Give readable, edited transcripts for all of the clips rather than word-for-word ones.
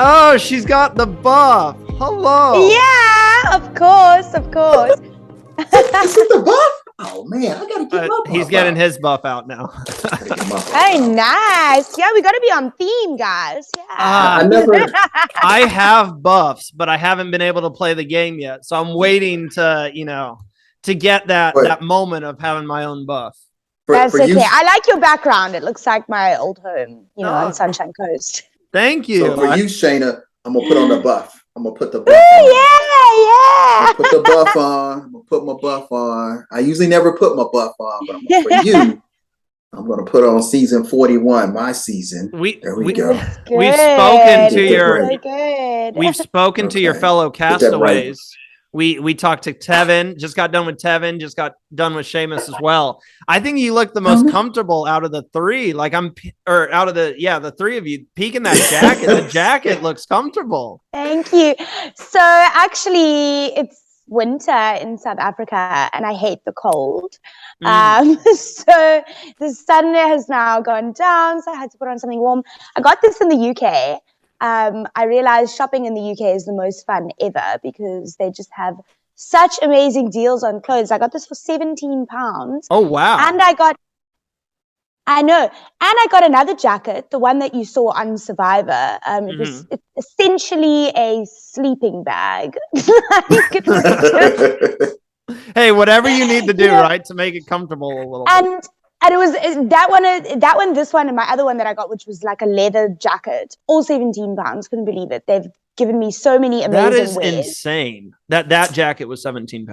Oh, she's got the buff. Hello. Yeah, of course. This is the buff? Oh man, I gotta get my buff. He's getting his buff out now. Very nice. Yeah, we gotta be on theme, guys. Yeah. I have buffs, but I haven't been able to play the game yet. So I'm waiting to get that moment of having my own buff. That's okay. I like your background. It looks like my old home, on Sunshine Coast. Thank you. So for you, Shayna, I'm gonna put on the buff. I'm gonna put the buff on. Yeah. Put the buff on. I'm gonna put my buff on. I usually never put my buff on, but for you, I'm gonna put on season 41, my season. There we go. We've spoken to your fellow castaways. We talked to Tevin, just got done with Tevin, just got done with Seamus as well. I think you look the most comfortable out of the three. Like the three of you peeking that jacket. The jacket looks comfortable. Thank you. So actually it's winter in South Africa and I hate the cold. So the sun has now gone down, so I had to put on something warm. I got this in the UK. I realized shopping in the UK is the most fun ever because they just have such amazing deals on clothes. I got this for £17. Oh, wow. And I got another jacket, the one that you saw on Survivor. It's essentially a sleeping bag. Hey, whatever you need to do, right, to make it comfortable a little bit. And it was that one, this one, and my other one that I got, which was like a leather jacket, all £17. Couldn't believe it. They've given me so many amazing That is wares. Insane. That jacket was £17.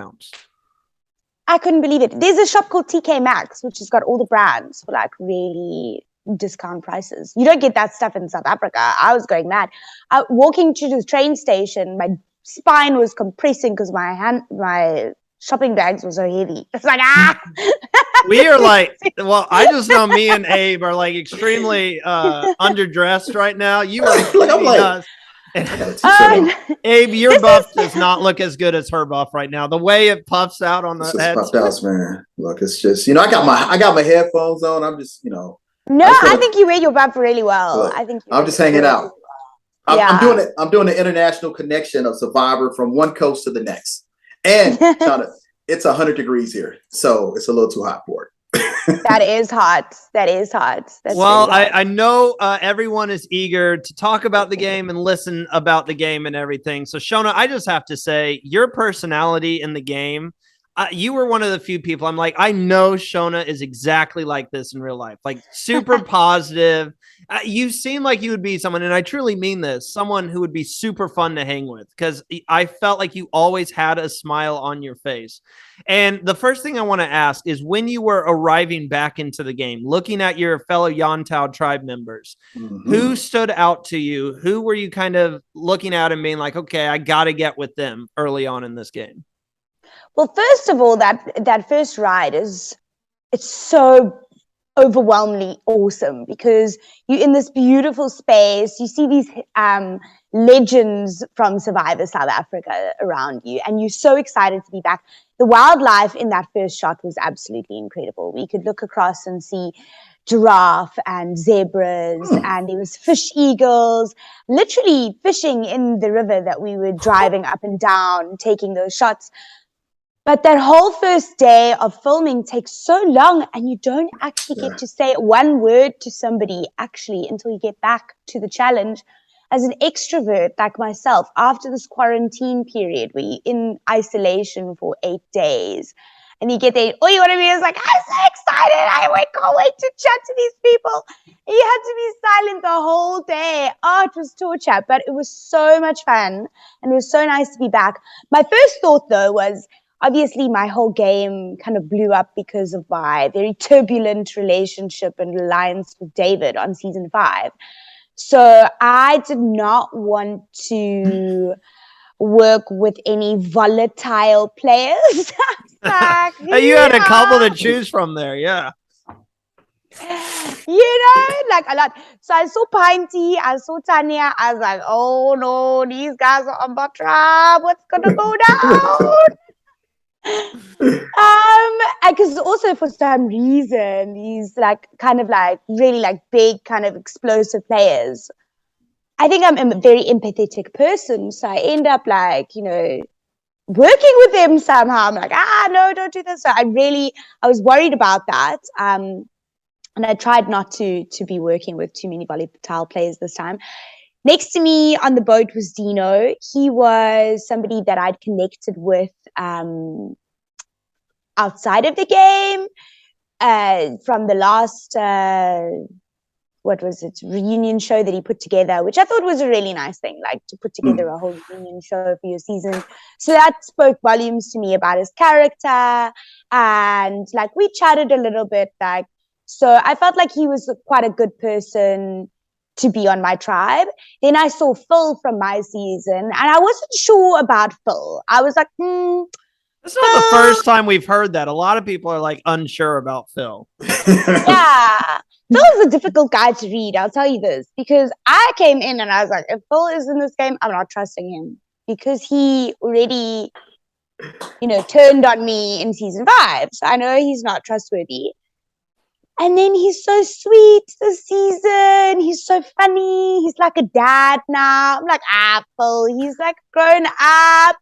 I couldn't believe it. There's a shop called TK Maxx, which has got all the brands for like really discount prices. You don't get that stuff in South Africa. I was going mad. Walking to the train station, my spine was compressing because my shopping bags were so heavy. It's like, We are like, well, I just know me and Abe are like extremely underdressed right now. You are like, Abe, your buff does not look as good as her buff right now. The way it puffs out on the head. Puffed out, man. Look, it's just, I got my headphones on. I'm just, No, I think you wear your buff really well. Look, I'm just hanging out. I'm doing the international connection of Survivor from one coast to the next. And it's 100 degrees here, so it's a little too hot for it. That is hot. That's well, really hot. I know everyone is eager to talk about the game and listen about the game and everything. So, Shona, I just have to say, your personality in the game, you were one of the few people I'm like, I know Shona is exactly like this in real life, like super positive. You seem like you would be someone, and I truly mean this, someone who would be super fun to hang with, because I felt like you always had a smile on your face. And the first thing I want to ask is, when you were arriving back into the game, looking at your fellow Untitled tribe members, who stood out to you? Who were you kind of looking at and being like, okay, I got to get with them early on in this game? Well, first of all, that first ride it's so overwhelmingly awesome because you're in this beautiful space. You see these legends from Survivor South Africa around you, and you're so excited to be back. The wildlife in that first shot was absolutely incredible. We could look across and see giraffe and zebras, and there was fish eagles, literally fishing in the river that we were driving up and down, taking those shots. But that whole first day of filming takes so long, and you don't actually get to say one word to somebody actually until you get back to the challenge. As an extrovert like myself, after this quarantine period where you're in isolation for 8 days, and you get there, all you want to be is like, I'm so excited, I can't wait to chat to these people. And you had to be silent the whole day. Oh, it was torture, but it was so much fun, and it was so nice to be back. My first thought, though, was, obviously, my whole game kind of blew up because of my very turbulent relationship and alliance with David on season 5. So I did not want to work with any volatile players. Like, you had a couple to choose from there, yeah. Like a lot. So I saw Pinty, I saw Tanya. I was like, oh no, these guys are on Batra. What's gonna go down? Because also for some reason these like kind of like really like big kind of explosive players I think I'm a very empathetic person. So I end up like, working with them somehow. I'm like, no, don't do this. So I was worried about that. And I tried not to be working with too many volatile players this time. Next to me on the boat was Dino. He was somebody that I'd connected with outside of the game from the last reunion show that he put together, which I thought was a really nice thing, like to put together a whole reunion show for your season. So that spoke volumes to me about his character, and like we chatted a little bit, like, so I felt like he was quite a good person to be on my tribe. Then I saw Phil from my season, and I wasn't sure about Phil. I was like, It's not the first time we've heard that. A lot of people are like unsure about Phil. Yeah. Phil is a difficult guy to read, I'll tell you this, because I came in and I was like, if Phil is in this game, I'm not trusting him, because he already, turned on me in season 5. So I know he's not trustworthy. And then he's so sweet this season. He's so funny. He's like a dad now. I'm like, Phil, he's like grown up.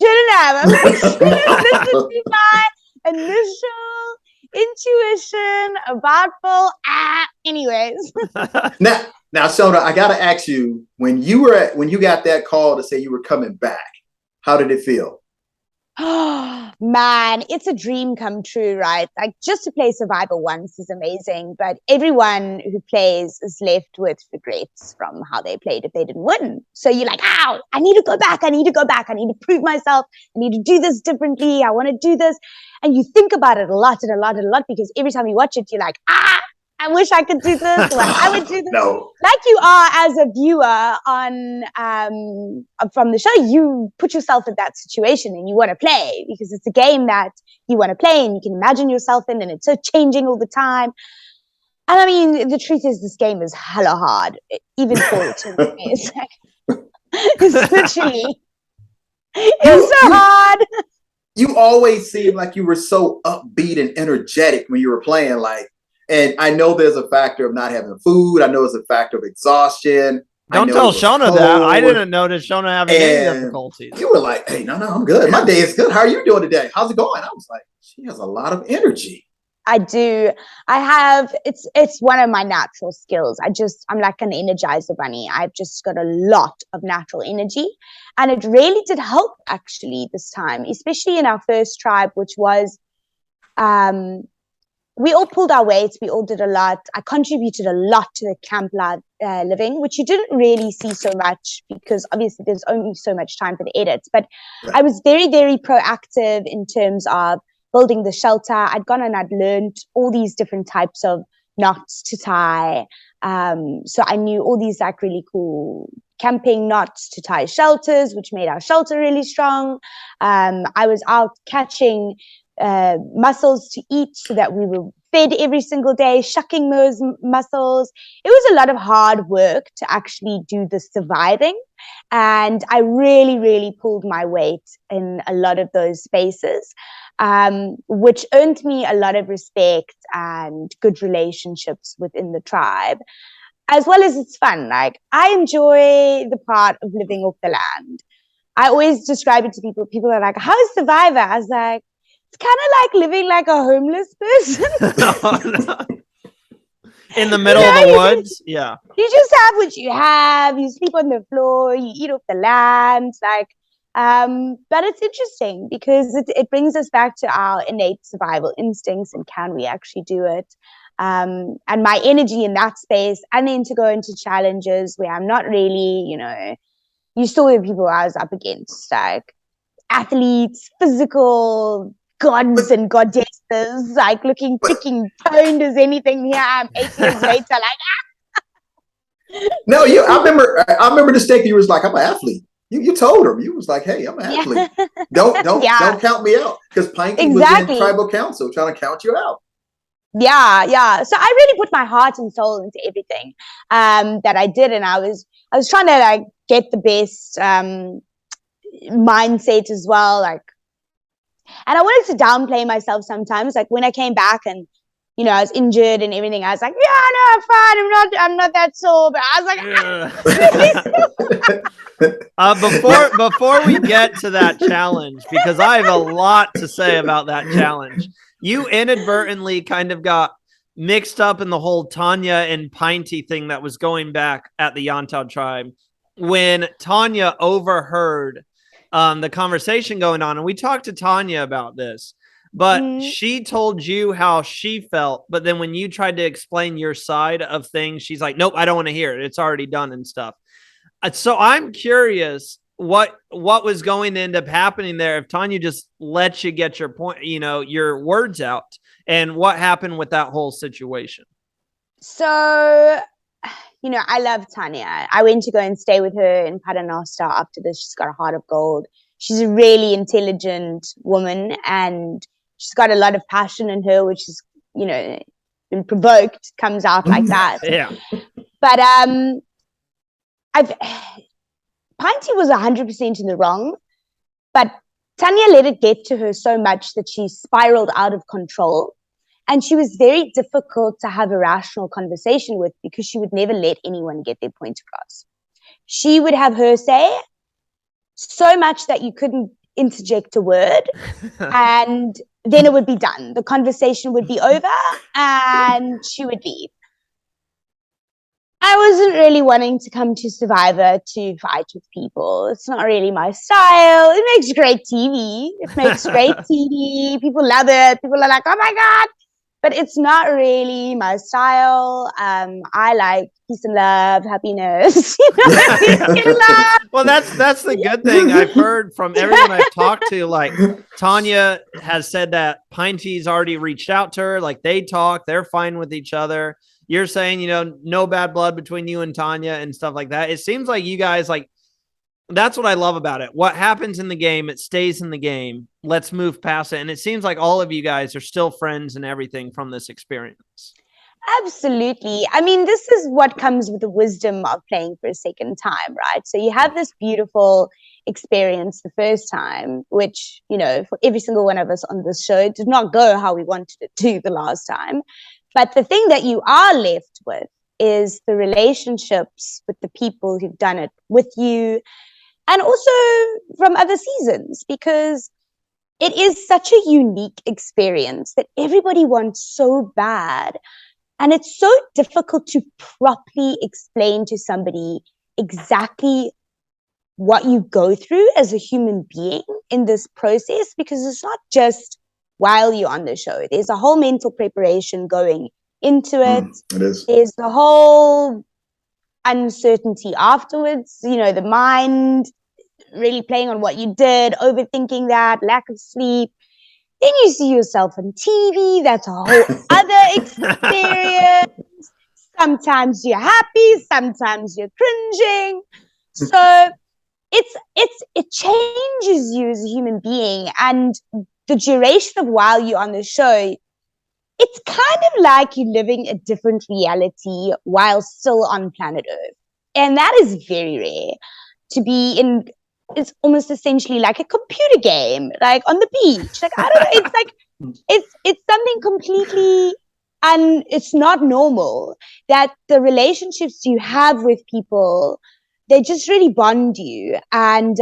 Shouldn't have. I'm like, should have listened to my initial intuition about Phil. Anyways. Now, Shona, I gotta ask you, when you got that call to say you were coming back, how did it feel? Oh, man, it's a dream come true, right? Like, just to play Survivor once is amazing, but everyone who plays is left with regrets from how they played if they didn't win. So you're like, I need to go back. I need to go back. I need to prove myself. I need to do this differently. I want to do this. And you think about it a lot and a lot and a lot, because every time you watch it, you're like, I wish I could do this. Or I would do this. No. Like you are as a viewer on from the show, you put yourself in that situation and you want to play, because it's a game that you want to play and you can imagine yourself in, and it's so changing all the time. And I mean, the truth is, this game is hella hard, even for it to me. It's literally, it's so hard. You always seemed like you were so upbeat and energetic when you were playing, like. And I know there's a factor of not having food. I know it's a factor of exhaustion. Don't tell Shona that. I didn't notice Shona having any difficulties. You were like, hey, no, I'm good. My day is good. How are you doing today? How's it going? I was like, she has a lot of energy. I do. I have, it's one of my natural skills. I'm like an energizer bunny. I've just got a lot of natural energy. And it really did help actually this time, especially in our first tribe, which was, we all pulled our weights. We all did a lot. I contributed a lot to the camp living, which you didn't really see so much, because obviously there's only so much time for the edits. But right. I was very, very proactive in terms of building the shelter. I'd gone and I'd learned all these different types of knots to tie. So I knew all these like really cool camping knots to tie shelters, which made our shelter really strong. I was out catching mussels to eat so that we were fed every single day, shucking those mussels. It was a lot of hard work to actually do the surviving. And I really, really pulled my weight in a lot of those spaces, which earned me a lot of respect and good relationships within the tribe, as well as it's fun. Like, I enjoy the part of living off the land. I always describe it to people. People are like, how's Survivor? I was like, it's kind of like living like a homeless person. In the middle of the woods? Yeah. You just have what you have. You sleep on the floor. You eat off the land. Like, but it's interesting because it brings us back to our innate survival instincts, and can we actually do it? And my energy in that space, and then to go into challenges where I'm not really, you saw the people I was up against, like athletes, physical gods and goddesses, like looking freaking toned as anything. Here I'm 8 years later, like No, I remember the stake. You was like, I'm an athlete. You told him. You was like, hey, I'm an athlete. Don't count me out, because Pinky was in tribal council trying to count you out. Yeah. So I really put my heart and soul into everything that I did, and I was trying to like get the best mindset as well, like. And I wanted to downplay myself sometimes, like when I came back and, I was injured and everything. I was like, yeah, no, I'm fine. I'm not that sore. But I was like, before we get to that challenge, because I have a lot to say about that challenge. You inadvertently kind of got mixed up in the whole Tanya and Pinty thing that was going back at the Untitled tribe when Tanya overheard the conversation going on. And we talked to Tanya about this, but she told you how she felt. But then when you tried to explain your side of things, she's like, nope, I don't want to hear it. It's already done and stuff. So I'm curious what was going to end up happening there if Tanya just lets you get your point, your words out, and what happened with that whole situation. So, I love Tanya. I went to go and stay with her in Paternoster after this. She's got a heart of gold. She's a really intelligent woman, and she's got a lot of passion in her, which is, when provoked, comes out like that. Yeah. But Pinty was 100% in the wrong, but Tanya let it get to her so much that she spiraled out of control. And she was very difficult to have a rational conversation with because she would never let anyone get their point across. She would have her say so much that you couldn't interject a word, and then it would be done. The conversation would be over and she would leave. I wasn't really wanting to come to Survivor to fight with people. It's not really my style. It makes great TV. People love it. People are like, oh my God. But it's not really my style. I like peace and love, happiness. Well, that's the good thing I've heard from everyone I've talked to. Like Tanya has said that Pinty's already reached out to her. Like they talk, they're fine with each other. You're saying, no bad blood between you and Tanya and stuff like that. It seems like you guys that's what I love about it. What happens in the game, it stays in the game. Let's move past it. And it seems like all of you guys are still friends and everything from this experience. Absolutely. I mean, this is what comes with the wisdom of playing for a second time, right? So you have this beautiful experience the first time, which, for every single one of us on this show, it did not go how we wanted it to the last time. But the thing that you are left with is the relationships with the people who've done it with you, and also from other seasons, because it is such a unique experience that everybody wants so bad. And it's so difficult to properly explain to somebody exactly what you go through as a human being in this process, because it's not just while you're on the show. There's a whole mental preparation going into it. It is. There's the whole uncertainty afterwards, the mind really playing on what you did, overthinking that, lack of sleep. Then you see yourself on TV. That's a whole other experience. Sometimes you're happy, sometimes you're cringing. So it changes you as a human being. And the duration of while you're on the show, it's kind of like you're living a different reality while still on planet Earth. And that is very rare to be in. It's almost essentially like a computer game, like on the beach. Like, I don't know. It's like, it's something completely, and it's not normal that the relationships you have with people, they just really bond you. And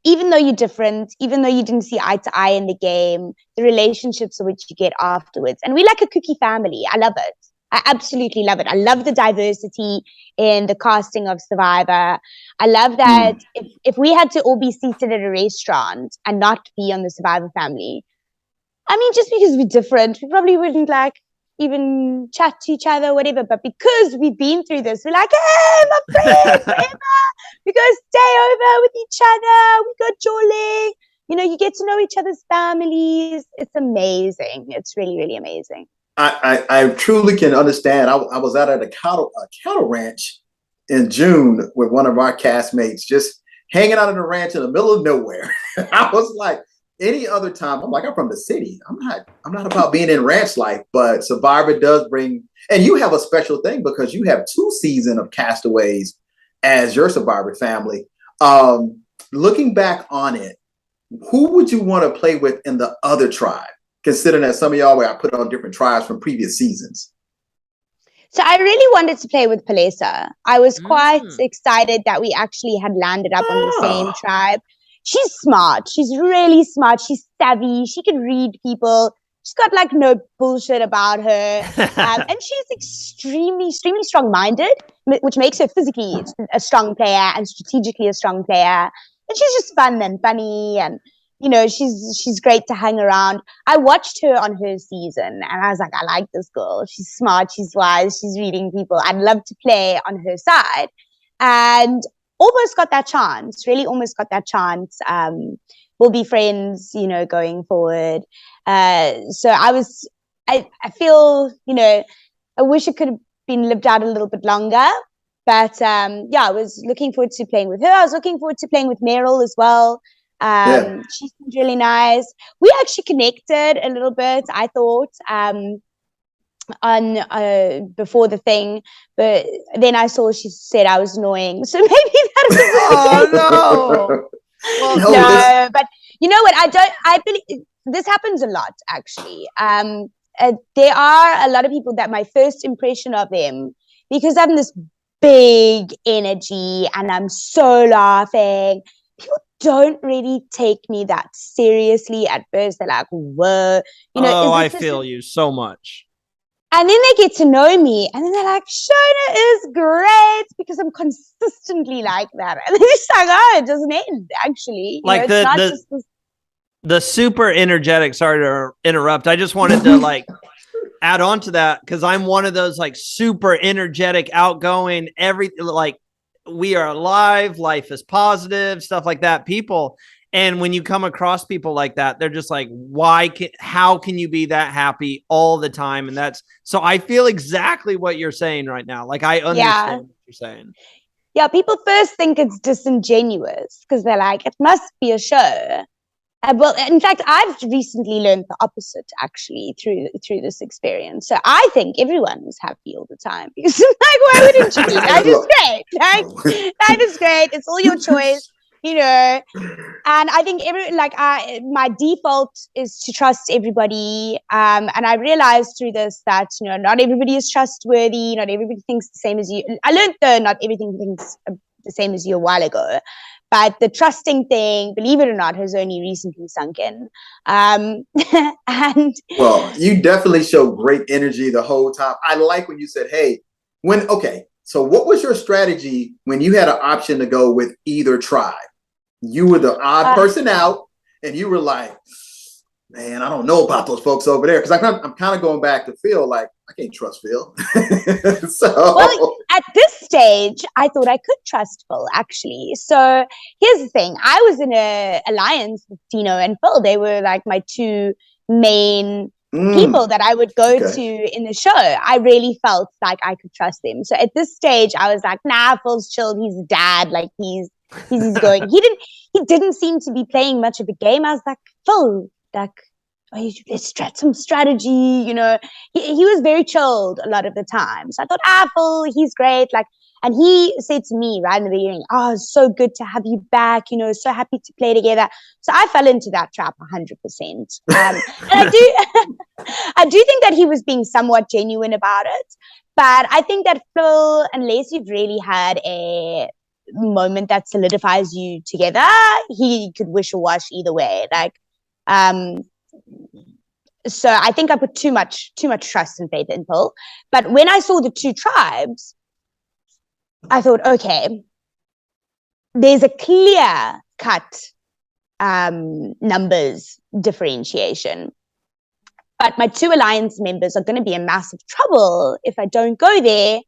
even though you're different, even though you didn't see eye to eye in the game, the relationships which you get afterwards. And we like a cookie family. I love it. I absolutely love it. I love the diversity in the casting of Survivor. I love that if we had to all be seated at a restaurant and not be on the Survivor family, I mean, just because we're different, we probably wouldn't even chat to each other or whatever. But because we've been through this, we're like, hey, my friends, forever. We go stay over with each other. We go jolling. You get to know each other's families. It's amazing. It's really, really amazing. I truly can understand. I was out at a cattle ranch in June with one of our castmates, just hanging out on the ranch in the middle of nowhere. I was like, any other time, I'm from the city. I'm not about being in ranch life, but Survivor does bring, and you have a special thing because you have 2 seasons of Castaways as your Survivor family. Looking back on it, who would you want to play with in the other tribe? considering that some of y'all I put on different tribes from previous seasons? So I really wanted to play with Palesa. I was quite excited that we actually had landed up on the same tribe. She's smart. She's really smart. She's savvy. She can read people. She's got like no bullshit about her. And she's extremely, extremely strong-minded, which makes her physically a strong player and strategically a strong player. And she's just fun and funny, and she's great to hang around. I watched her on her season and I was like, I like this girl. She's smart, she's wise, she's reading people. I'd love to play on her side. And almost got that chance, really almost got that chance. We'll be friends, going forward. So I feel, I wish it could have been lived out a little bit longer. But I was looking forward to playing with her. I was looking forward to playing with Meryl as well. She seemed really nice. We actually connected a little bit, I thought, on before the thing, but then I saw she said I was annoying, so maybe that was no. Well, no, but you know what? I believe this happens a lot, actually. There are a lot of people that my first impression of them, because I'm this big energy and I'm so laughing, people don't really take me that seriously at first. They're like, whoa, I feel you so much. And then they get to know me and then they're like, Shona is great, because I'm consistently like that. And they're just like, oh, it doesn't end, actually. Like the super energetic, sorry to interrupt. I just wanted to add on to that, because I'm one of those super energetic, outgoing, we are alive, life is positive, stuff like that, people. And when you come across people like that, they're just like, how can you be that happy all the time? And so I feel exactly what you're saying right now. Like, I understand what you're saying. Yeah, people first think it's disingenuous because they're like, it must be a show. Well, in fact, I've recently learned the opposite, actually, through this experience. So I think everyone is happy all the time, because why wouldn't you be? Life is great. Life is great. It's all your choice, And I think my default is to trust everybody. And I realized through this that not everybody is trustworthy. Not everybody thinks the same as you. I learned not everything thinks the same as you a while ago. But the trusting thing, believe it or not, has only recently sunk in. And well, you definitely show great energy the whole time. I like when you said, hey, so what was your strategy when you had an option to go with either tribe? You were the odd person out, and you were like, man, I don't know about those folks over there. Because I'm kind of going back to Phil, like, I can't trust Phil. Well, at this stage, I thought I could trust Phil, actually. So here's the thing. I was in an alliance with Dino and Phil. They were like my two main people that I would go to in the show. I really felt like I could trust them. So at this stage, I was like, nah, Phil's chilled. He's a dad. Like, he's going. He didn't seem to be playing much of a game. I was like, Phil, like, let's try some strategy, He was very chilled a lot of the time. So I thought, Phil, he's great. And he said to me right in the beginning, oh, it's so good to have you back, so happy to play together. So I fell into that trap 100%. And I do think that he was being somewhat genuine about it. But I think that Phil, unless you've really had a moment that solidifies you together, he could wish or wash either way. So I think I put too much trust and faith in Phil. But when I saw the two tribes, I thought, okay, there's a clear cut numbers differentiation. But my two alliance members are going to be in massive trouble if I don't go there,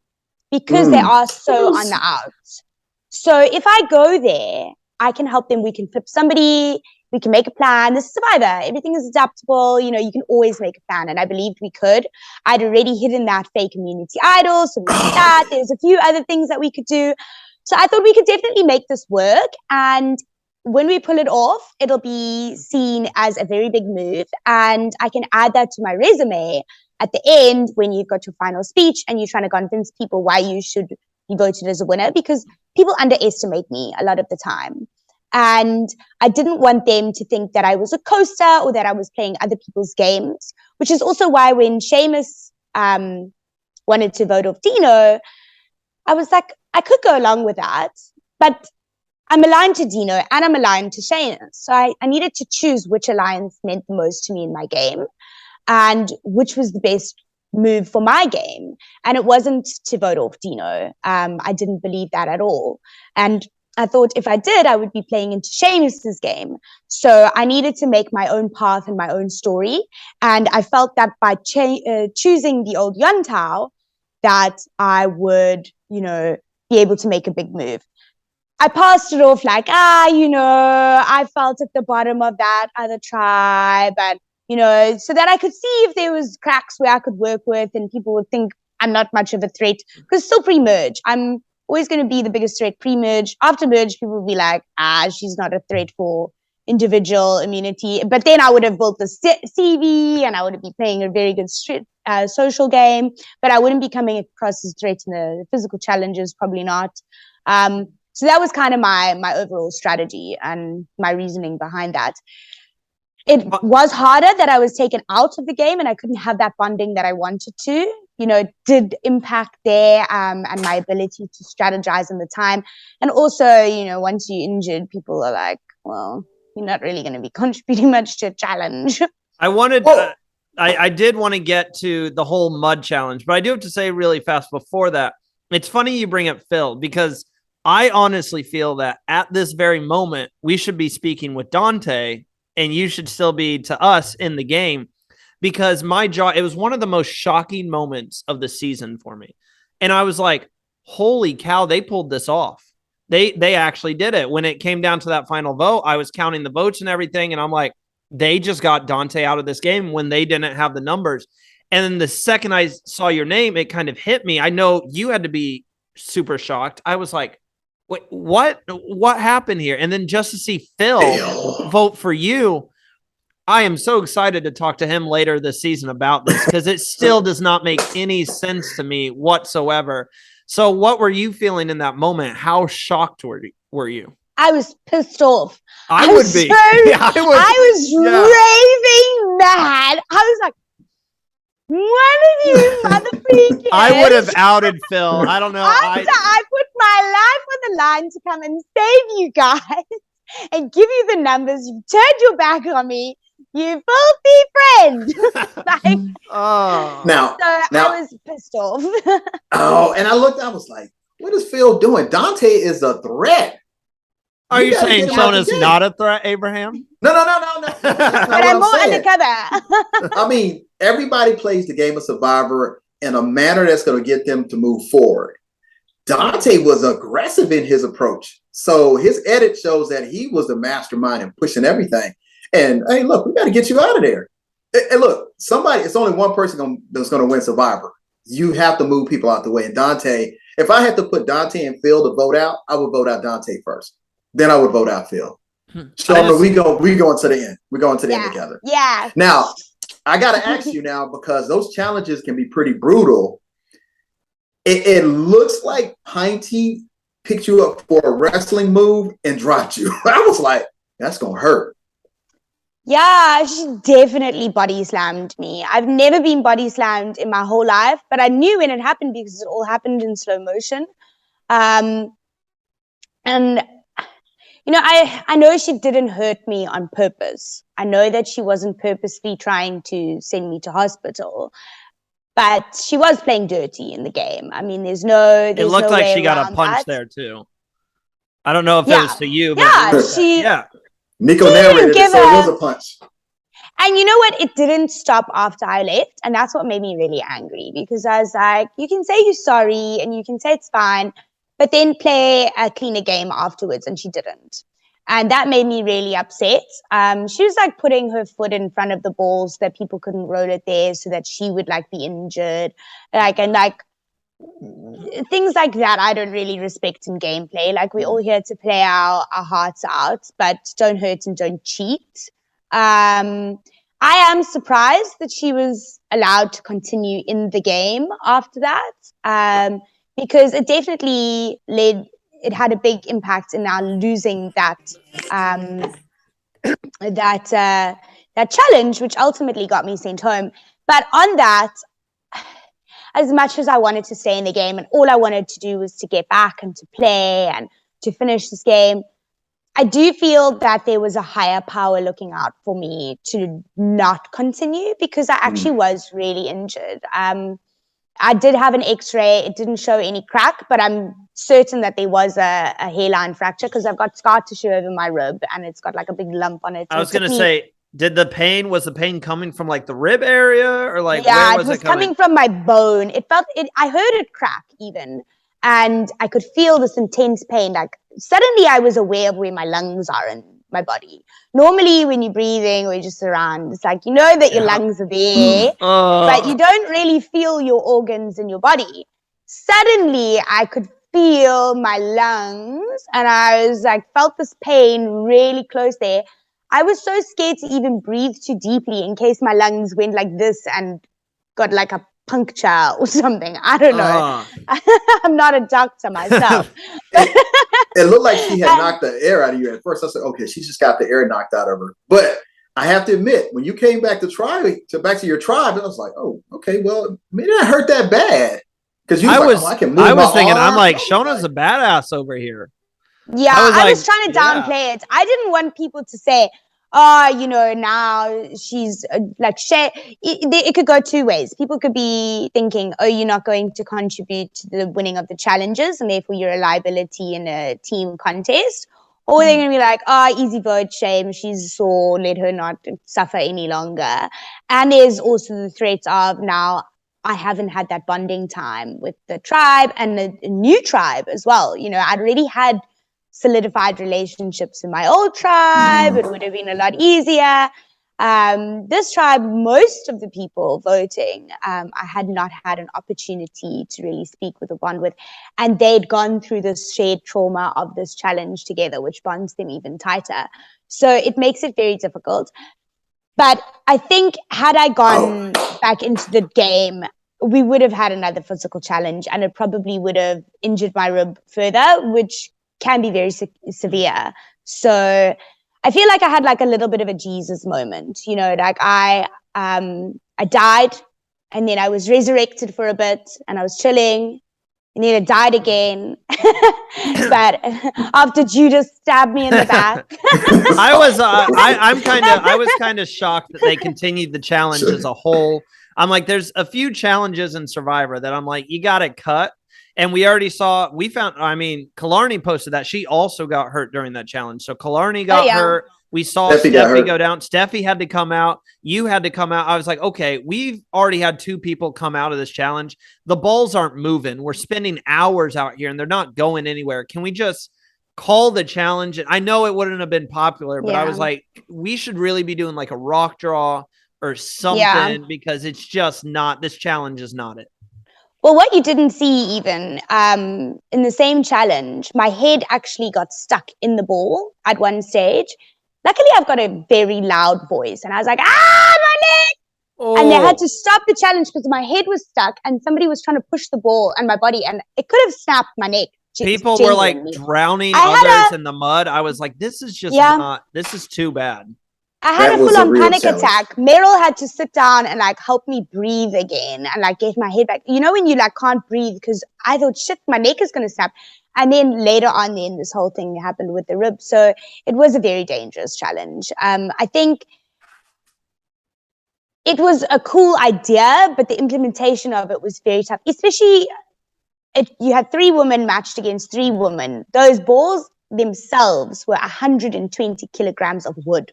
because they are so on the outs. So if I go there, I can help them. We can flip somebody. We can make a plan. This is Survivor. Everything is adaptable. You can always make a plan. And I believed we could. I'd already hidden that fake immunity idol. So we did that. There's a few other things that we could do. So I thought we could definitely make this work. And when we pull it off, it'll be seen as a very big move. And I can add that to my resume at the end when you've got your final speech and you're trying to convince people why you should be voted as a winner, because people underestimate me a lot of the time. And I didn't want them to think that I was a coaster or that I was playing other people's games, which is also why when Seamus wanted to vote off Dino, I was like, I could go along with that, but I'm aligned to Dino and I'm aligned to Shayna. So I needed to choose which alliance meant the most to me in my game and which was the best move for my game. And it wasn't to vote off Dino. I didn't believe that at all. And I thought if I did, I would be playing into Seamus's game. So I needed to make my own path and my own story. And I felt that by choosing the old Yuntao, that I would, be able to make a big move. I passed it off like, I felt at the bottom of that other tribe and, so that I could see if there was cracks where I could work with and people would think I'm not much of a threat because still pre-merge. I'm always going to be the biggest threat pre-merge. After merge, people will be like, she's not a threat for individual immunity. But then I would have built the CV and I would be playing a very good social game, but I wouldn't be coming across as a threat in the physical challenges, probably not. So that was kind of my overall strategy and my reasoning behind that. It was harder that I was taken out of the game and I couldn't have that bonding that I wanted to. It did impact there and my ability to strategize in the time. And also, once you're injured, people are like, well, you're not really going to be contributing much to a challenge. I did want to get to the whole mud challenge, but I do have to say really fast before that, it's funny you bring up Phil because I honestly feel that at this very moment, we should be speaking with Dante and you should still be to us in the game because it was one of the most shocking moments of the season for me. And I was like, holy cow, they pulled this off. They actually did it. When it came down to that final vote, I was counting the votes and everything. And I'm like, they just got Dante out of this game when they didn't have the numbers. And then the second I saw your name, it kind of hit me. I know you had to be super shocked. I was like, wait, what happened here? And then just to see Phil vote for you, I am so excited to talk to him later this season about this because it still does not make any sense to me whatsoever. So what were you feeling in that moment? How shocked were you? I was pissed off. I would be. I was raving mad. I was like, what are you motherfuckers? I would have outed Phil. I don't know. I put my life on the line to come and save you guys and give you the numbers. You've turned your back on me. You filthy friend. Now, I was pissed off. And I was like, what is Phil doing? Dante is a threat. Are you saying Shona's not a threat, Abraham? No. But I'm more undercover. I mean, everybody plays the game of Survivor in a manner that's going to get them to move forward. Dante was aggressive in his approach. So his edit shows that he was the mastermind and pushing everything. And hey, look, we got to get you out of there. And look, it's only one person that's going to win Survivor. You have to move people out the way. And Dante, if I had to put Dante and Phil to vote out, I would vote out Dante first. Then I would vote out Phil. Shona, we going to the end. We're going to the end together. Yeah. Now, I got to ask you now, because those challenges can be pretty brutal. It looks like Pinty picked you up for a wrestling move and dropped you. I was like, that's going to hurt. Yeah, she definitely body slammed me. I've never been body slammed in my whole life, but I knew when it happened because it all happened in slow motion. And I know she didn't hurt me on purpose. I know that she wasn't purposely trying to send me to hospital, but she was playing dirty in the game. I mean, there's no. It looked no like way she got a punch that. there too. I don't know if it was to you, but Yeah. Nico narrated it, so it was a punch. And you know what? It didn't stop after I left. And that's what made me really angry, because I was like, you can say you're sorry and you can say it's fine, but then play a cleaner game afterwards. And she didn't. And that made me really upset. She was like putting her foot in front of the balls so that people couldn't roll it there, so that she would like be injured. Things like that I don't really respect in gameplay. Like, we're all here to play our hearts out, but don't hurt and don't cheat. I am surprised that she was allowed to continue in the game after that, because it definitely led it had a big impact in now losing that that challenge, which ultimately got me sent home. But on that, as much as I wanted to stay in the game and all I wanted to do was to get back and to play and to finish this game, I do feel that there was a higher power looking out for me to not continue, because I actually was really injured. I did have an x-ray. It didn't show any crack, but I'm certain that there was a hairline fracture, because I've got scar tissue over my rib and it's got like a big lump on it. I was going to say, was the pain coming from like the rib area, or like, yeah, where was it was coming from my bone. I heard it crack even, and I could feel this intense pain. Like suddenly I was aware of where my lungs are in my body. Normally when you're breathing or you're just around, it's like, you know that your lungs are there, but you don't really feel your organs in your body. Suddenly I could feel my lungs, and I was like, felt this pain really close there. I was so scared to even breathe too deeply in case my lungs went like this and got like a puncture or something. I don't know. I'm not a doctor myself. It looked like she had knocked the air out of you at first. I said, okay, she's just got the air knocked out of her. But I have to admit, when you came back to your tribe, I was like, oh, okay, well, maybe I hurt that bad. Because I was thinking, I'm like, Shona's a badass over here. Yeah, I was trying to downplay it. I didn't want people to say, now she's it could go two ways. People could be thinking, oh, you're not going to contribute to the winning of the challenges and therefore you're a liability in a team contest. Or they're going to be like, easy vote, shame, she's sore, let her not suffer any longer. And there's also the threat of, now I haven't had that bonding time with the tribe and the new tribe as well. I'd already had solidified relationships in my old tribe. It would have been a lot easier. This tribe, most of the people voting, I had not had an opportunity to really speak with or bond with, and they'd gone through this shared trauma of this challenge together, which bonds them even tighter. So it makes it very difficult. But I think had I gone back into the game, we would have had another physical challenge, and it probably would have injured my rib further, which can be very severe. So I feel like I had like a little bit of a Jesus moment, like I died and then I was resurrected for a bit and I was chilling and then I died again. But after Judas stabbed me in the back. I was kind of shocked that they continued the challenge as a whole. I'm like, there's a few challenges in Survivor that I'm like, you got to cut. And we already Killarney posted that. She also got hurt during that challenge. So Killarney got hurt. We saw Steffi go down. Steffi had to come out. You had to come out. I was like, okay, we've already had two people come out of this challenge. The balls aren't moving. We're spending hours out here and they're not going anywhere. Can we just call the challenge? And I know it wouldn't have been popular, but I was like, we should really be doing like a rock draw or something because it's just not, this challenge is not it. Well, what you didn't see even in the same challenge, my head actually got stuck in the ball at one stage. Luckily, I've got a very loud voice, and I was like, my neck! Oh. And they had to stop the challenge because my head was stuck, and somebody was trying to push the ball and my body, and it could have snapped my neck. People were like drowning others in the mud. I was like, this is just this is too bad. I had a full-on panic attack. Meryl had to sit down and like help me breathe again and like get my head back. When you like can't breathe, because I thought, shit, my neck is going to snap. And then later on, this whole thing happened with the rib. So it was a very dangerous challenge. I think it was a cool idea, but the implementation of it was very tough. Especially you had 3 women matched against 3 women. Those balls themselves were 120 kilograms of wood.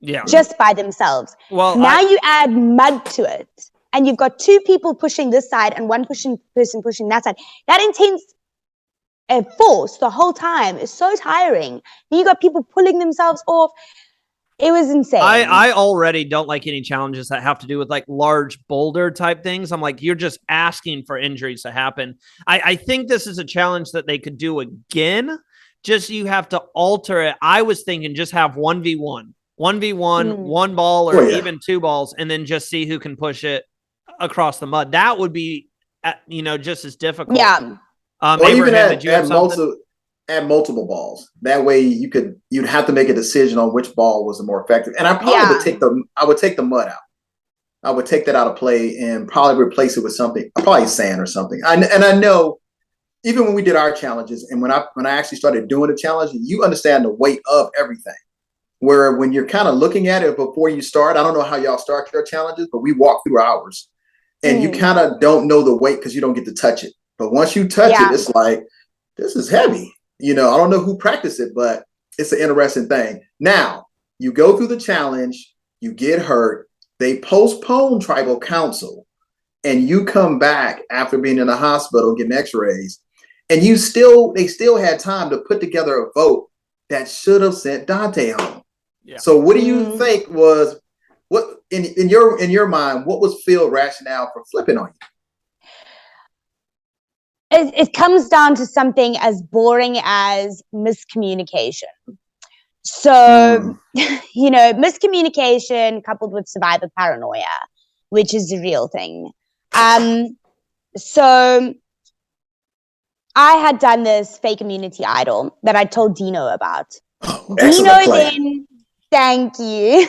Yeah. Just by themselves. Well, now you add mud to it, and you've got 2 people pushing this side and one person pushing that side. That intense force the whole time is so tiring. Then you got people pulling themselves off. It was insane. I already don't like any challenges that have to do with like large boulder type things. I'm like, you're just asking for injuries to happen. I think this is a challenge that they could do again. Just you have to alter it. I was thinking just have 1v1. 1v1, 1 ball or even 2 balls, and then just see who can push it across the mud. That would be, just as difficult. Yeah. Abraham, did you have something? add multiple balls. That way you'd have to make a decision on which ball was the more effective. And I probably would take the mud out. I would take that out of play and probably replace it with something, probably sand or something. And I know even when we did our challenges and when I actually started doing the challenge, you understand the weight of everything. Where when you're kind of looking at it before you start, I don't know how y'all start your challenges, but we walk through ours and you kind of don't know the weight because you don't get to touch it. But once you touch it, it's like, this is heavy. I don't know who practiced it, but it's an interesting thing. Now, you go through the challenge, you get hurt, they postpone tribal council, and you come back after being in the hospital getting x-rays, and they still had time to put together a vote that should have sent Dante home. Yeah. So what do you think was what in your mind, what was Phil's rationale for flipping on you? It comes down to something as boring as miscommunication. So, miscommunication coupled with survivor paranoia, which is a real thing. So I had done this fake immunity idol that I told Dino about. Dino then, thank you.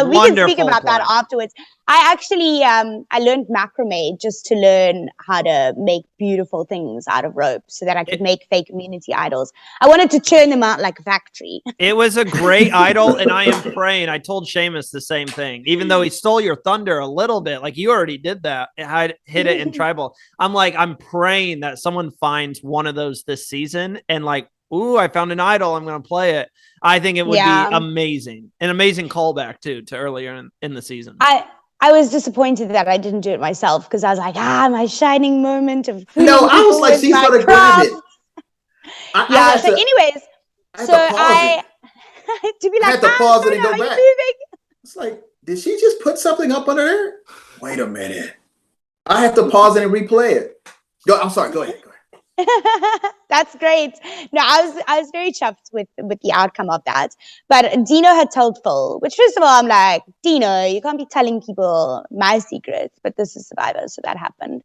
We can speak about that afterwards. I actually, I learned macrame just to learn how to make beautiful things out of rope so that I could make fake immunity idols. I wanted to churn them out like a factory. It was a great idol, and I am praying. I told Seamus the same thing, even though he stole your thunder a little bit. Like, you already did that. I hit it in tribal. I'm praying that someone finds one of those this season and like, ooh, I found an idol. I'm going to play it. I think it would be amazing. An amazing callback, too, to earlier in the season. I was disappointed that I didn't do it myself because I was like, my shining moment of No, I was like, she's going to grab it. Anyways, I to be like, I had to pause it and go back. It's like, did she just put something up under there? Wait a minute. I have to pause it and replay it. I'm sorry. Go ahead. That's great. No, I was very chuffed with the outcome of that. But Dino had told Phil, which first of all, I'm like, Dino, you can't be telling people my secrets, but this is Survivor, so that happened.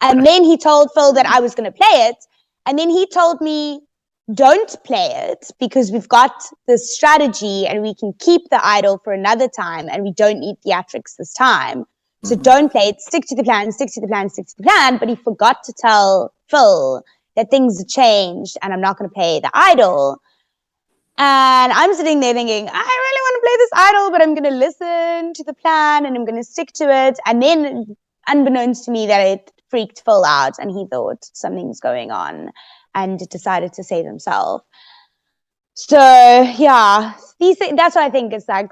And then he told Phil that I was going to play it. And then he told me, don't play it because we've got this strategy and we can keep the idol for another time and we don't need theatrics this time. So don't play it, stick to the plan, stick to the plan, stick to the plan. But he forgot to tell Phil that things have changed and I'm not going to play the idol. And I'm sitting there thinking, I really want to play this idol, but I'm going to listen to the plan and I'm going to stick to it. And then unbeknownst to me that it freaked Phil out and he thought something's going on and decided to save himself. So yeah, that's what I think is like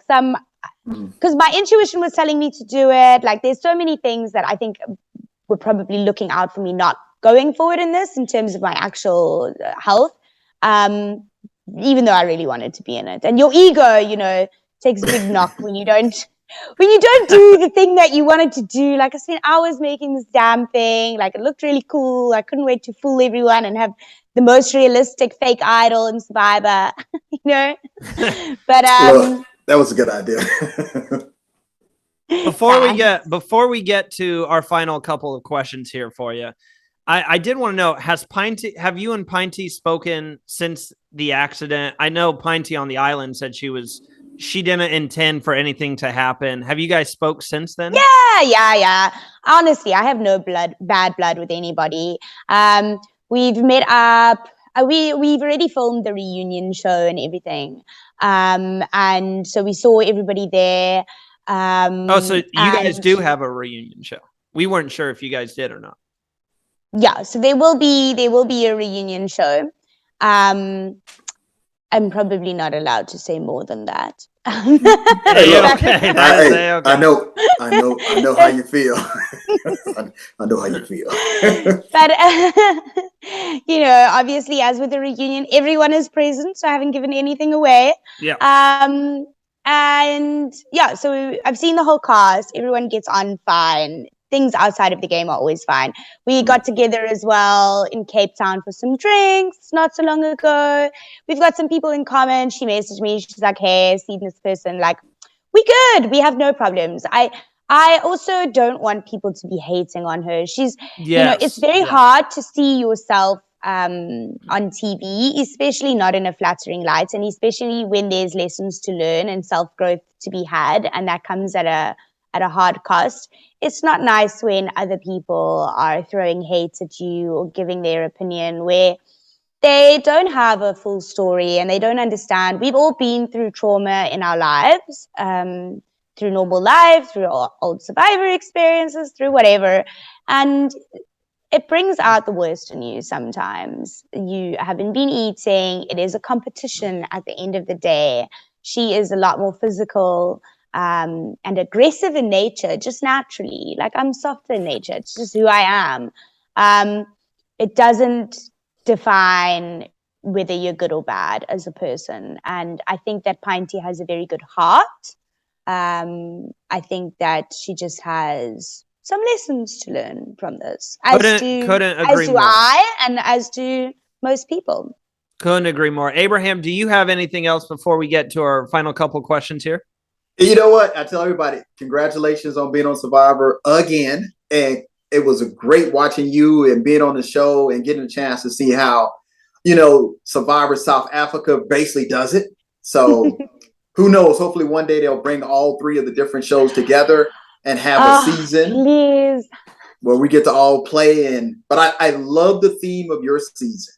because my intuition was telling me to do it. Like there's so many things that I think were probably looking out for me not going forward in this in terms of my actual health, even though I really wanted to be in it. And your ego, takes a big knock when you don't do the thing that you wanted to do. Like I spent hours making this damn thing. Like it looked really cool. I couldn't wait to fool everyone and have the most realistic fake idol in Survivor, But Look, that was a good idea. Before we get to our final couple of questions here for you, I did want to know, have you and Pinty spoken since the accident? I know Pinty on the island said she didn't intend for anything to happen. Have you guys spoke since then? Yeah. Honestly, I have no bad blood with anybody. We've met up. We've already filmed the reunion show and everything. And so we saw everybody there. So you guys do have a reunion show. We weren't sure if you guys did or not. Yeah, so there will be a reunion show. I'm probably not allowed to say more than that. Hey, look, I know how you feel. I know how you feel. But obviously, as with the reunion, everyone is present, so I haven't given anything away. Yeah. And yeah, so I've seen the whole cast. Everyone gets on fine. Things outside of the game are always fine. We got together as well in Cape Town for some drinks not so long ago. We've got some people in common. She messaged me. She's like, hey, seen this person. Like, we good. We have no problems. I also don't want people to be hating on her. She's, it's very hard to see yourself on TV, especially not in a flattering light, and especially when there's lessons to learn and self-growth to be had, and that comes at a hard cost. It's not nice when other people are throwing hate at you or giving their opinion where they don't have a full story and they don't understand. We've all been through trauma in our lives, through normal life, through old survivor experiences, through whatever. And it brings out the worst in you sometimes. You haven't been eating. It is a competition at the end of the day. She is a lot more physical and aggressive in nature, just naturally. Like, I'm softer in nature. It's just who I am. It doesn't define whether you're good or bad as a person. And I think that Pinty has a very good heart. I think that she just has some lessons to learn from this. Couldn't agree more. I, and as do most people. Couldn't agree more. Abraham, do you have anything else before we get to our final couple of questions here? You know what? I tell everybody, congratulations on being on Survivor again. And it was a great watching you and being on the show and getting a chance to see how, Survivor South Africa basically does it. So who knows? Hopefully one day they'll bring all three of the different shows together and have a season where we get to all play in. But I love the theme of your season,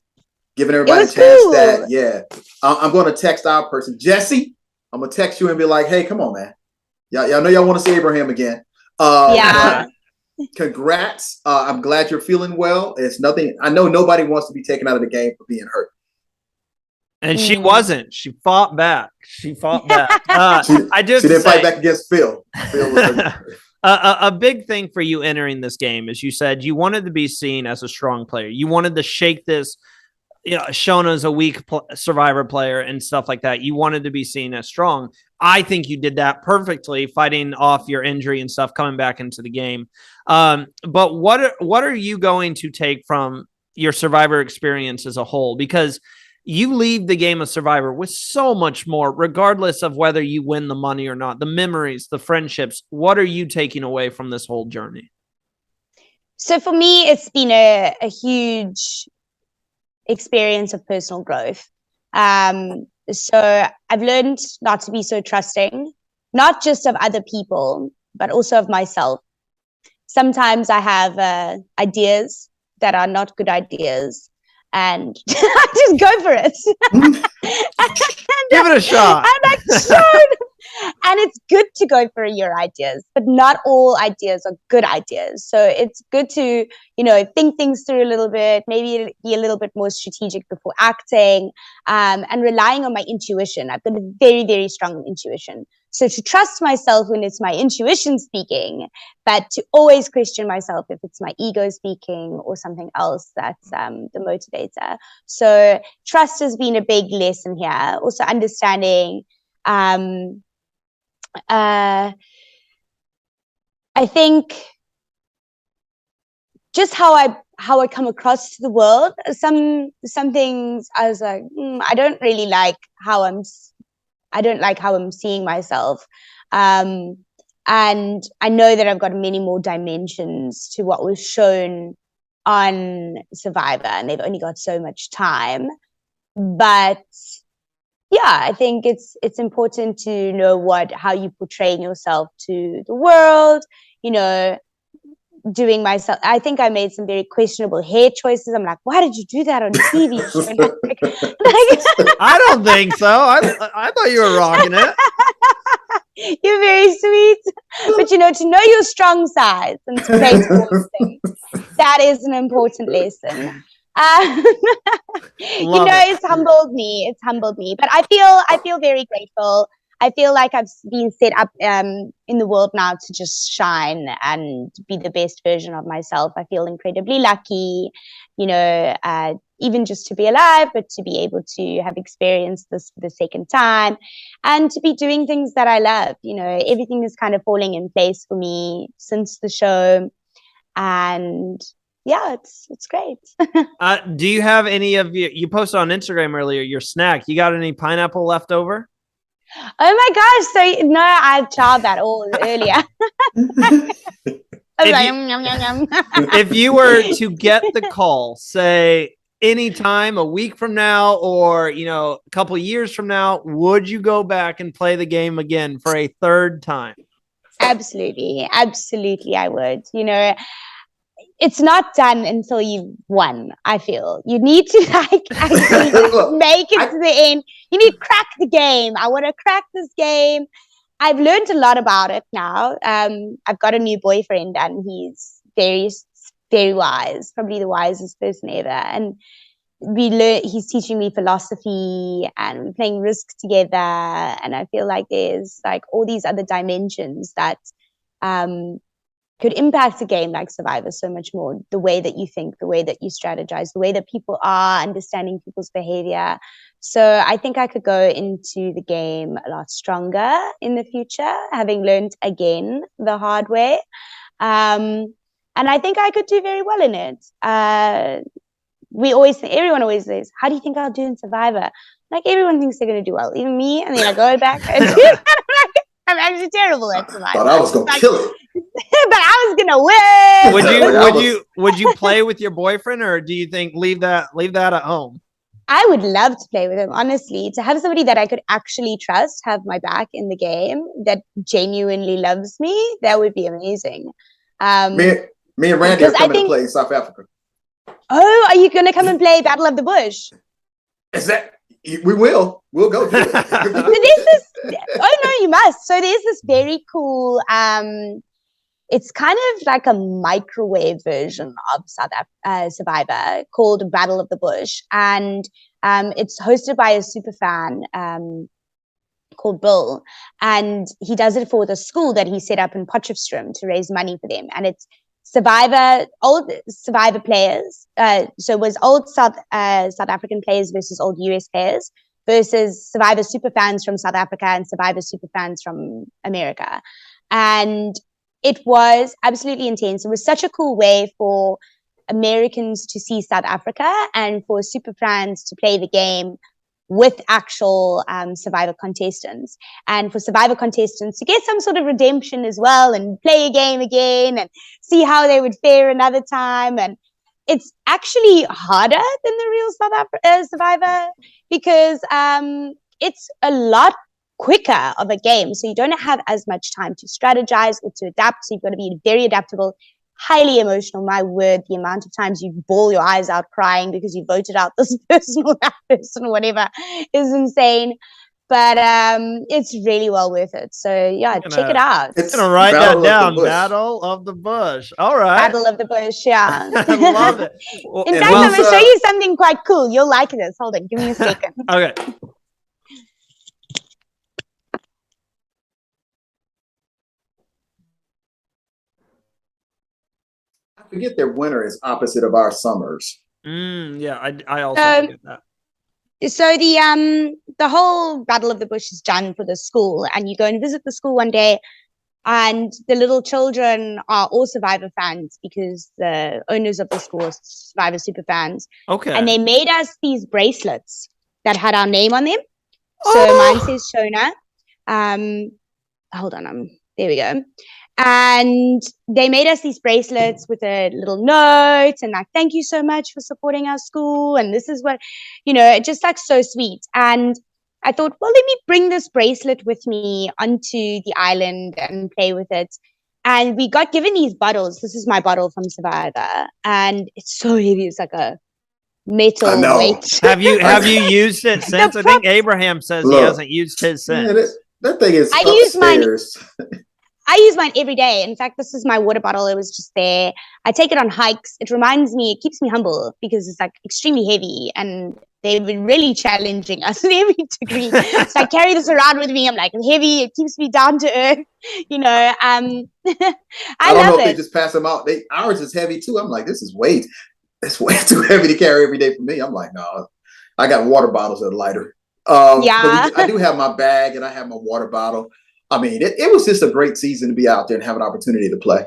giving everybody a chance I'm going to text our person, Jesse. I'm going to text you and be like, hey, come on, man. Y'all know y'all want to see Abraham again. Congrats. I'm glad you're feeling well. It's nothing. I know nobody wants to be taken out of the game for being hurt. And she wasn't. She fought back. She didn't fight back against Phil. A big thing for you entering this game is you said you wanted to be seen as a strong player. You wanted to shake this. Shona's a weak survivor player and stuff like that. You wanted to be seen as strong. I think you did that perfectly, fighting off your injury and stuff, coming back into the game. But what are you going to take from your survivor experience as a whole? Because you leave the game of Survivor with so much more, regardless of whether you win the money or not, the memories, the friendships. What are you taking away from this whole journey? So for me, it's been a huge experience of personal growth. So I've learned not to be so trusting, not just of other people, but also of myself. Sometimes I have ideas that are not good ideas, and I just go for it. Give it a shot. And it's good to go for your ideas, but not all ideas are good ideas. So it's good to, think things through a little bit, maybe be a little bit more strategic before acting, and relying on my intuition. I've got a very, very strong intuition. So to trust myself when it's my intuition speaking, but to always question myself if it's my ego speaking or something else that's the motivator. So trust has been a big lesson here. Also understanding I think just how I come across to the world. Some things I was like, I don't like how I'm seeing myself. And I know that I've got many more dimensions to what was shown on Survivor, and they've only got so much time. But yeah, I think it's important to know how you portray yourself to the world, doing myself. I think I made some very questionable hair choices. I'm like, why did you do that on TV? I don't think so. I thought you were rocking it. You're very sweet. But, to know your strong sides and to play towards things, that is an important lesson. It's humbled me, but I feel very grateful. I feel like I've been set up in the world now to just shine and be the best version of myself. I feel incredibly lucky, even just to be alive, but to be able to have experienced this for the second time and to be doing things that I love. Everything is kind of falling in place for me since the show, and yeah, it's great. Do you have any of you posted on Instagram earlier, your snack? You got any pineapple left over? Oh my gosh. So no, I tried that all earlier. If you were to get the call, say anytime, a week from now, or a couple of years from now, would you go back and play the game again for a third time? Absolutely, I would. It's not done until you've won. I feel you need to actually make it to the end. You need to crack the game. I want to crack this game. I've learned a lot about it now. I've got a new boyfriend, and he's very, very wise. Probably the wisest person ever. And he's teaching me philosophy, and we're playing Risk together. And I feel like there's like all these other dimensions that could impact a game like Survivor so much more. The way that you think, the way that you strategize, the way that people are, understanding people's behavior. So I think I could go into the game a lot stronger in the future, having learned again the hard way. And I think I could do very well in it. Everyone always says, how do you think I'll do in Survivor? Like, everyone thinks they're going to do well, even me. And then I go back and I'm actually terrible at Survivor. Thought I was going to kill it. But I was gonna win. Would you play with your boyfriend, or do you think leave that at home? I would love to play with him, honestly. To have somebody that I could actually trust, have my back in the game, that genuinely loves me, that would be amazing. Me and Randy are coming to play in South Africa. Oh, are you going to come and play Battle of the Bush? Is that? We will. We'll go do it. No, you must. So there's this very cool. It's kind of like a microwave version of Survivor called Battle of the Bush, and it's hosted by a super fan called Bill, and he does it for the school that he set up in Potchefstroom to raise money for them. And it's old Survivor players. So it was old South African players versus old US players versus Survivor super fans from South Africa and Survivor super fans from America. And it was absolutely intense. It was such a cool way for Americans to see South Africa and for super fans to play the game with actual Survivor contestants, and for Survivor contestants to get some sort of redemption as well and play a game again and see how they would fare another time. And it's actually harder than the real Survivor because it's a lot quicker of a game. So you don't have as much time to strategize or to adapt. So you've got to be very adaptable, highly emotional. My word, the amount of times you bawl your eyes out crying because you voted out this person or that person or whatever is insane. But it's really well worth it. So yeah, check it out. It's gonna write that down. Battle of the Bush. All right. Battle of the Bush. Yeah. I love it. In fact, I'm gonna show you something quite cool. You'll like this. Hold on, give me a second. Okay. I forget that winter is opposite of our summers. Yeah, I also forget that. So the whole Battle of the Bush is done for the school, and you go and visit the school one day, and the little children are all Survivor fans because the owners of the school are Survivor super fans. Okay. And they made us these bracelets that had our name on them. So mine says Shona. Hold on, there we go. And they made us these bracelets with a little note and like, thank you so much for supporting our school. And this is what, just like so sweet. And I thought, well, let me bring this bracelet with me onto the island and play with it. And we got given these bottles. This is my bottle from Survivor. And it's so heavy. It's like a metal weight. Have you used it since? I think Abraham says he hasn't used his since. Yeah, that thing is upstairs. I use mine every day. In fact, this is my water bottle. It was just there. I take it on hikes. It keeps me humble because it's like extremely heavy and they've been really challenging us in every degree. So I carry this around with me. I'm like, it's heavy. It keeps me down to earth. I don't know if they just pass them out. Ours is heavy too. I'm like, it's way too heavy to carry every day for me. I'm like, no, I got water bottles that are lighter. Yeah. But I do have my bag and I have my water bottle. I mean, it was just a great season to be out there and have an opportunity to play.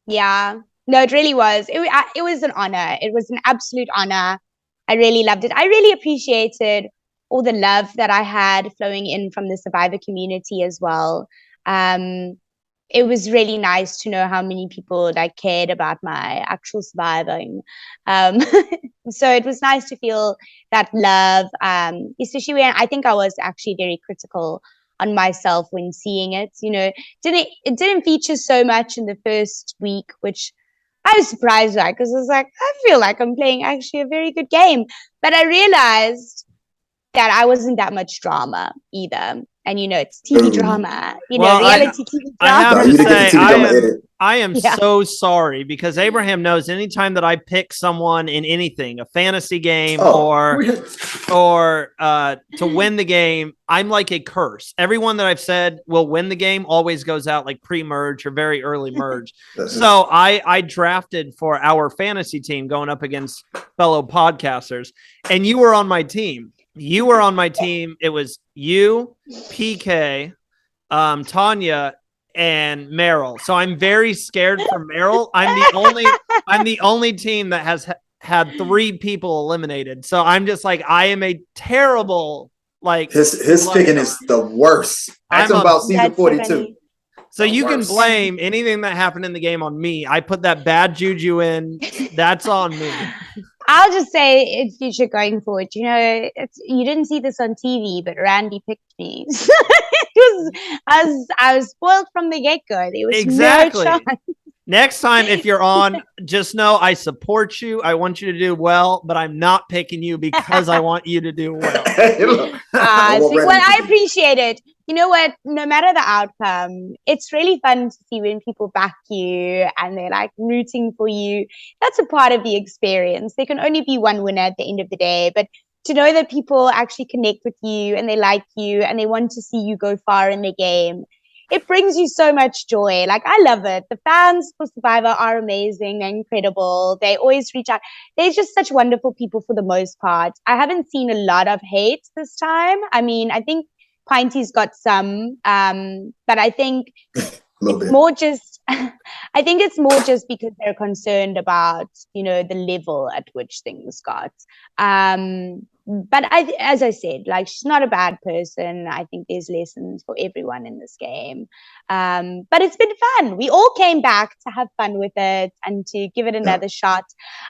Yeah, no, it really was. It was an honor. It was an absolute honor. I really loved it. I really appreciated all the love that I had flowing in from the Survivor community as well. it was really nice to know how many people like cared about my actual surviving. So it was nice to feel that love, especially when I think I was actually very critical on myself when seeing it. It didn't feature so much in the first week, which I was surprised by, because I was like, I feel like I'm playing actually a very good game. But I realized that I wasn't that much drama either. And it's TV drama, reality TV drama. I have to say, I am Yeah. so sorry, because Abraham knows anytime that I pick someone in anything, a fantasy game or to win the game, I'm like a curse. Everyone that I've said will win the game always goes out like pre-merge or very early merge. So I drafted for our fantasy team going up against fellow podcasters, and you were on my team. You were on my team. It was you, PK, Tanya, and Meryl. So I'm very scared for Meryl. I'm the only team that has had 3 people eliminated. So I'm just like, I am a terrible, like, his picking is the worst. Ask him about season 42. So you can blame anything that happened in the game on me. I put that bad juju in. That's on me. I'll just say in future going forward, you didn't see this on TV, but Randy picked me. I was spoiled from the get-go. There was no chance. Next time, if you're on, just know I support you. I want you to do well, but I'm not picking you because I want you to do well. I appreciate it. You know what? No matter the outcome, it's really fun to see when people back you and they're like rooting for you. That's a part of the experience. There can only be one winner at the end of the day, but to know that people actually connect with you and they like you and they want to see you go far in the game, it brings you so much joy. Like, I love it. The fans for Survivor are amazing and incredible. They always reach out. They're just such wonderful people for the most part. I haven't seen a lot of hate this time. I mean, I think Pinty's got some, but I think it's more just I think it's more just because they're concerned about, the level at which things got. But as I said, like, she's not a bad person. I think there's lessons for everyone in this game. But it's been fun. We all came back to have fun with it and to give it another shot.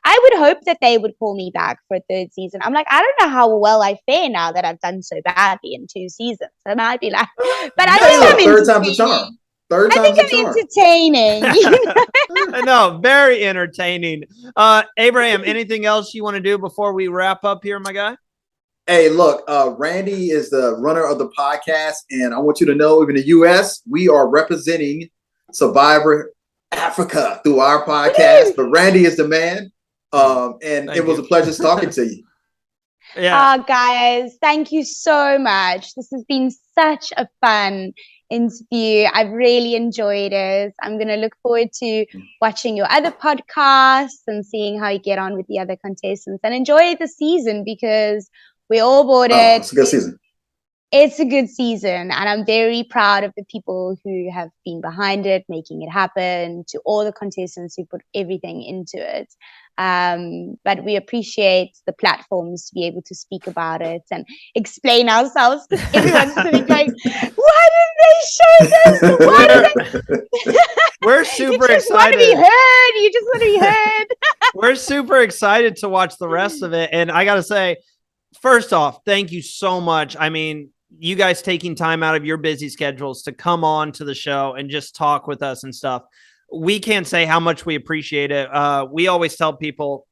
I would hope that they would call me back for a 3rd season. I'm like, I don't know how well I fare now that I've done so badly in 2 seasons. I might be like, but I think I'm third time's a charm. I think I'm entertaining. I know, very entertaining. Abraham, anything else you want to do before we wrap up here, my guy? Hey, look, Randy is the runner of the podcast, and I want you to know, even in the U.S., we are representing Survivor Africa through our podcast. But Randy is the man, and it was a pleasure talking to you. Yeah, guys, thank you so much. This has been such a fun interview. I've really enjoyed it. I'm going to look forward to watching your other podcasts and seeing how you get on with the other contestants, and enjoy the season, because we all bought it. It's a good season. It's a good season, and I'm very proud of the people who have been behind it, making it happen, to all the contestants who put everything into it. But we appreciate the platforms to be able to speak about it and explain ourselves, because everyone's sitting going, why didn't they show this? Why did they? We're super you just excited. Want to be heard. You just want to be heard. We're super excited to watch the rest of it. And I got to say, first off, thank you so much. I mean, you guys taking time out of your busy schedules to come on to the show and just talk with us and stuff. We can't say how much we appreciate it. We always tell people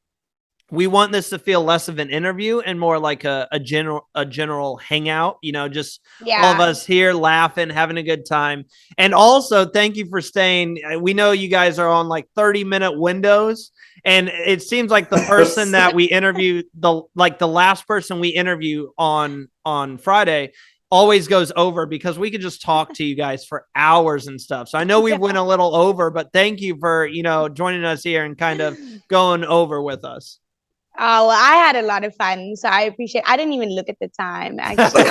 we want this to feel less of an interview and more like a general hangout, just all of us here laughing, having a good time. And also, thank you for staying. We know you guys are on like 30-minute windows, and it seems like the person that we interview, the last person we interview on Friday, always goes over, because we could just talk to you guys for hours and stuff. So I know we went a little over, but thank you for, joining us here and kind of going over with us. Oh, well, I had a lot of fun, so I appreciate. I didn't even look at the time, actually.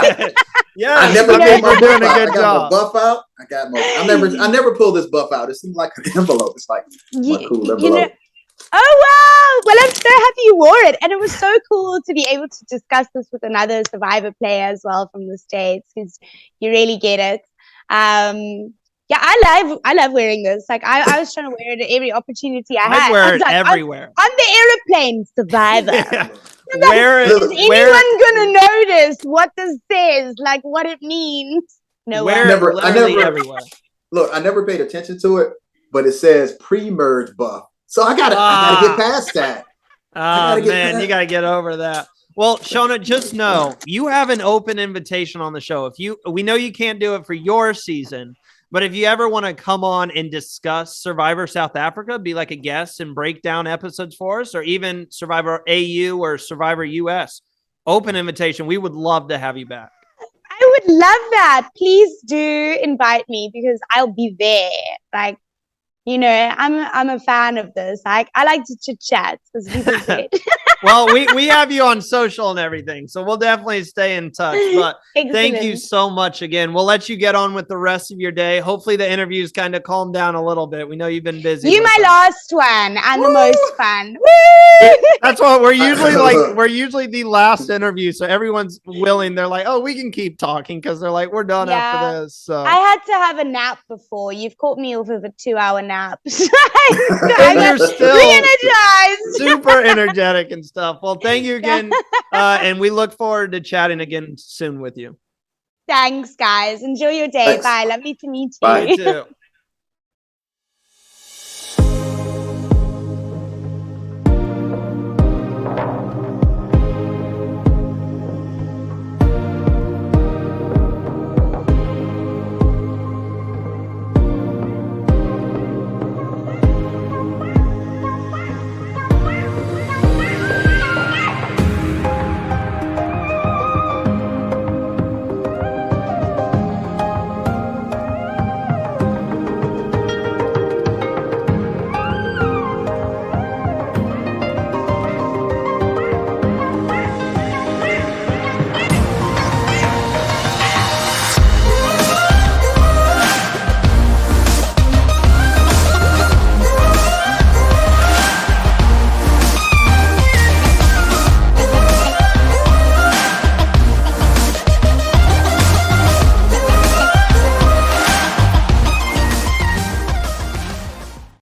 Yeah, I never doing a good I got job. my buff out. I never pulled this buff out. It seemed like an envelope. It's like my cool envelope. Oh wow! Well, I'm so happy you wore it, and it was so cool to be able to discuss this with another Survivor player as well from the States, because you really get it. Yeah, I love wearing this. Like I was trying to wear it at every opportunity I had. I'd wear I was it like, everywhere. I'm the aeroplane survivor. Yeah. Like, Wear it. is anyone gonna notice what this says? Like what it means? No Wear one. it literally everywhere. Look, I never paid attention to it, but it says pre-merge buff. So I gotta get past that. Man, you gotta get over that. Well, Shona, just know you have an open invitation on the show. We know you can't do it for your season, but if you ever want to come on and discuss Survivor South Africa, be like a guest and break down episodes for us, or even Survivor AU or Survivor US, open invitation. We would love to have you back. I would love that. Please do invite me because I'll be there. Like, I'm a fan of this. Like, I like to chit chat, as people say. Well, we have you on social and everything, so we'll definitely stay in touch. But thank you so much again. We'll let you get on with the rest of your day. Hopefully the interviews kind of calm down a little bit. We know you've been busy. You're my last one and the most fun. That's what we're usually like. We're usually the last interview, so everyone's willing. They're like, "Oh, we can keep talking," because they're like, "We're done after this." So I had to have a nap before. You've caught me off of a 2-hour nap. And you're still re-energized, super energetic and stuff. Well, thank you again, and we look forward to chatting again soon with you. Thanks, guys. Enjoy your day. Thanks. Bye. Lovely to meet you. Bye. You too.